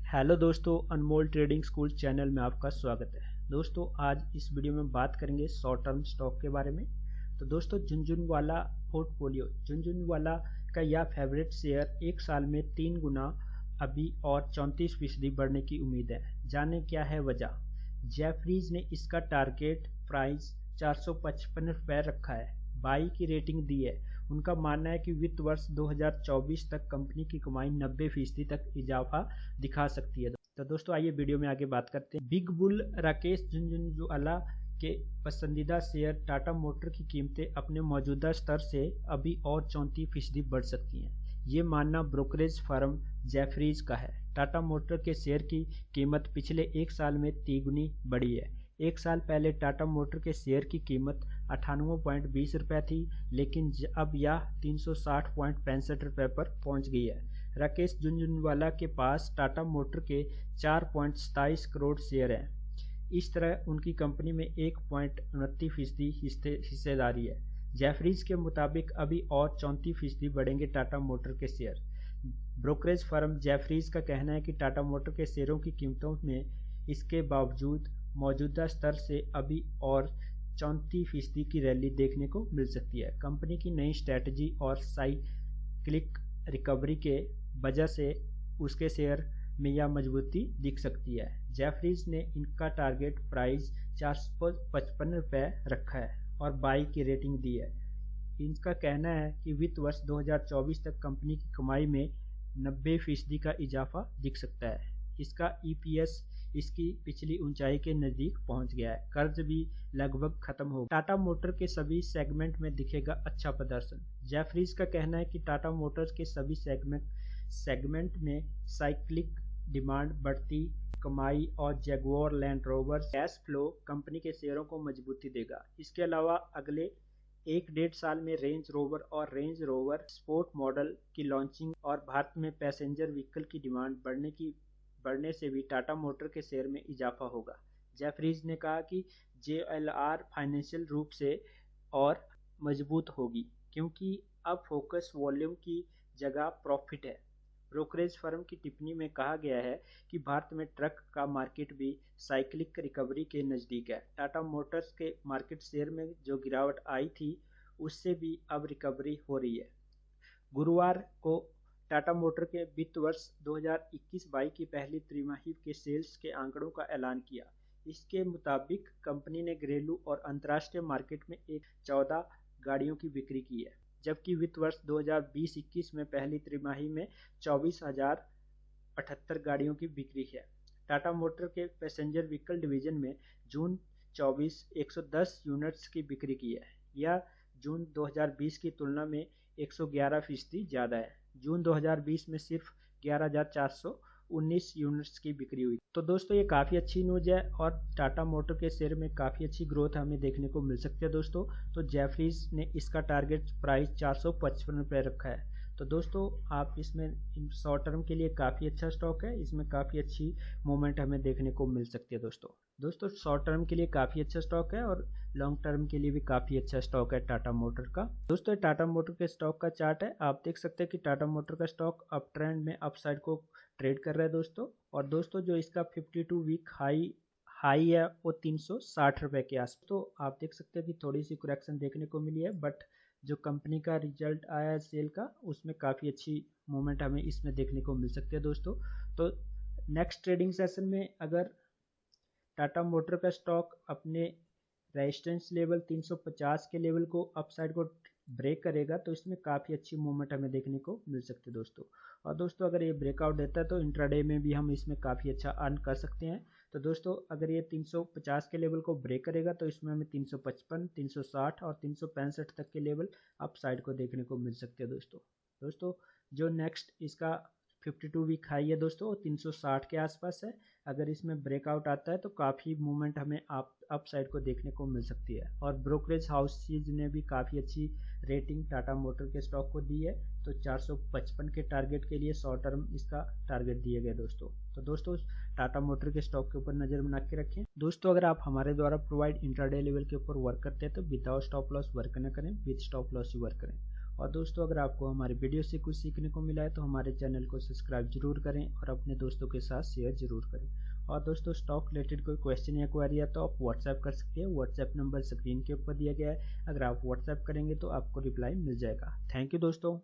Hello दोस्तों, अनमोल trading school channel में आपका स्वागत है। दोस्तों आज इस वीडियो में बात करेंगे शॉर्ट टर्म स्टॉक के बारे में। तो दोस्तों झुनझुनवाला पोर्टफोलियो, झुनझुनवाला का यह फेवरेट शेयर एक साल में 3 गुना अभी और 34% बढ़ने की उम्मीद है। जाने क्या है वजह। जेफरीज ने इसका टारगेट प्राइस 455 रुपये रखा है, बाई की रेटिंग दी है। उनका मानना है कि वित्त वर्ष 2024 तक कंपनी की कमाई 90% तक इजाफा दिखा सकती है। तो दोस्तों आइए वीडियो में आगे बात करते हैं। बिग बुल राकेश झुनझुनवाला के पसंदीदा शेयर टाटा मोटर की कीमतें अपने मौजूदा स्तर से अभी और 34% बढ़ सकती हैं। ये मानना ब्रोकरेज फर्म जेफरीज का है। टाटा मोटर के शेयर की कीमत पिछले एक साल में 3 गुनी बढ़ी है। एक साल पहले टाटा मोटर के शेयर की कीमत 98.20 रुपये थी, लेकिन अब यह 360.65 रुपये पर पहुंच गई है। राकेश झुनझुनवाला के पास टाटा मोटर के 4.27 करोड़ शेयर हैं। इस तरह उनकी कंपनी में 1.29% हिस्सेदारी है। जेफरीज के मुताबिक अभी और 34% बढ़ेंगे टाटा मोटर के शेयर। ब्रोकरेज फर्म जेफरीज का कहना है कि टाटा मोटर के शेयरों की कीमतों में इसके बावजूद मौजूदा स्तर से अभी और 34% की रैली देखने को मिल सकती है। कंपनी की नई स्ट्रैटेजी और साइक्लिक रिकवरी के वजह से उसके शेयर में यह मजबूती दिख सकती है। जेफरीज ने इनका टारगेट प्राइस 455 रुपये रखा है और बाई की रेटिंग दी है। इनका कहना है कि वित्त वर्ष 2024 तक कंपनी की कमाई में 90% का इजाफा दिख सकता है। इसका ईपीएस इसकी पिछली ऊंचाई के नजदीक पहुंच गया है। कर्ज भी लगभग खत्म हो गया। टाटा मोटर के सभी सेगमेंट में दिखेगा अच्छा प्रदर्शन। जेफरीज का कहना है कि टाटा मोटर्स के सभी सेगमेंट में साइक्लिक डिमांड, बढ़ती कमाई और Jaguar land rover cash flow company के शेयरों को मजबूती देगा। इसके अलावा अगले 1-1.5 साल में रेंज रोवर और रेंज रोवर स्पोर्ट मॉडल की लॉन्चिंग और भारत में पैसेंजर व्हीकल की डिमांड बढ़ने से भी टाटा मोटर के शेयर में इजाफा होगा। जेफरीज ने कहा कि जेएलआर फाइनेंशियल रूप से और मजबूत होगी क्योंकि अब फोकस वॉल्यूम की जगह प्रॉफिट है। ब्रोकरेज फर्म की टिप्पणी में कहा गया है कि भारत में ट्रक का मार्केट भी साइक्लिक रिकवरी के नज़दीक है। टाटा मोटर्स के मार्केट शेयर में जो गिरावट आई थी उससे भी अब रिकवरी हो रही है। गुरुवार को टाटा मोटर के वित्त वर्ष 2021-22 की पहली तिमाही के सेल्स के आंकड़ों का ऐलान किया। इसके मुताबिक कंपनी ने घरेलू और अंतर्राष्ट्रीय मार्केट में 14 गाड़ियों की बिक्री की है, जबकि वित्त वर्ष 2020-21 में पहली तिमाही में 24,078 गाड़ियों की बिक्री है। टाटा मोटर के पैसेंजर व्हीकल डिवीजन में जून 24 110 यूनिट्स की बिक्री की है। यह जून 2020 की तुलना में 111% ज़्यादा है। जून 2020 में सिर्फ 11,419 यूनिट्स की बिक्री हुई। तो दोस्तों ये काफ़ी अच्छी न्यूज़ है और टाटा मोटर के शेयर में काफ़ी अच्छी ग्रोथ हमें देखने को मिल सकती है दोस्तों। तो जेफरीज ने इसका टारगेट प्राइस 455 रुपये रखा है। तो दोस्तों आप इसमें शॉर्ट टर्म के लिए काफ़ी अच्छा स्टॉक है, इसमें काफ़ी अच्छी मूवमेंट हमें देखने को मिल सकती है दोस्तों शॉर्ट टर्म के लिए काफ़ी अच्छा स्टॉक है और लॉन्ग टर्म के लिए भी काफ़ी अच्छा स्टॉक है टाटा मोटर का। दोस्तों टाटा मोटर के स्टॉक का चार्ट है, आप देख सकते हैं कि टाटा मोटर का स्टॉक अप ट्रेंड में अपसाइड को ट्रेड कर रहा है दोस्तों। और दोस्तों जो इसका 52 वीक हाई है वो 360 रुपये के आस। तो आप देख सकते हैं कि थोड़ी सी करेक्शन देखने को मिली है, बट जो कंपनी का रिजल्ट आया है सेल का उसमें काफ़ी अच्छी मूवमेंट हमें इसमें देखने को मिल सकती है दोस्तों। तो नेक्स्ट ट्रेडिंग सेशन में अगर टाटा मोटर का स्टॉक अपने रेजिस्टेंस लेवल 350 के लेवल को अपसाइड को ब्रेक करेगा तो इसमें काफ़ी अच्छी मूवमेंट हमें देखने को मिल सकती है दोस्तों। और दोस्तों अगर ये ब्रेकआउट देता है तो इंट्राडे में भी हम इसमें काफ़ी अच्छा अर्न कर सकते हैं। तो दोस्तों अगर ये 350 के लेवल को ब्रेक करेगा तो इसमें हमें 355, 360 और 365 तक के लेवल अपसाइड को देखने को मिल सकते हैं दोस्तों जो नेक्स्ट इसका 52 वीक हाई है दोस्तों 360 के आसपास है। अगर इसमें ब्रेकआउट आता है तो काफ़ी मूवमेंट हमें अप साइड को देखने को मिल सकती है। और ब्रोकरेज हाउसेज ने भी काफ़ी अच्छी रेटिंग टाटा मोटर के स्टॉक को दी है। तो 455 के टारगेट के लिए शॉर्ट टर्म इसका टारगेट दिए गए दोस्तों। तो दोस्तों टाटा मोटर के स्टॉक के ऊपर नज़र बना के रखें। दोस्तों अगर आप हमारे द्वारा प्रोवाइड इंट्राडे लेवल के ऊपर वर्क करते हैं तो विदाउट स्टॉप लॉस वर्क न करें, with stop loss he work करें। और दोस्तों अगर आपको हमारे वीडियो से कुछ सीखने को मिला है तो हमारे चैनल को सब्सक्राइब जरूर करें और अपने दोस्तों के साथ शेयर जरूर करें। और दोस्तों स्टॉक रिलेटेड कोई क्वेश्चन या क्वेरी है तो आप व्हाट्सएप कर सकते हैं। व्हाट्सएप नंबर स्क्रीन के ऊपर दिया गया है, अगर आप व्हाट्सएप करेंगे तो आपको रिप्लाई मिल जाएगा। थैंक यू दोस्तों।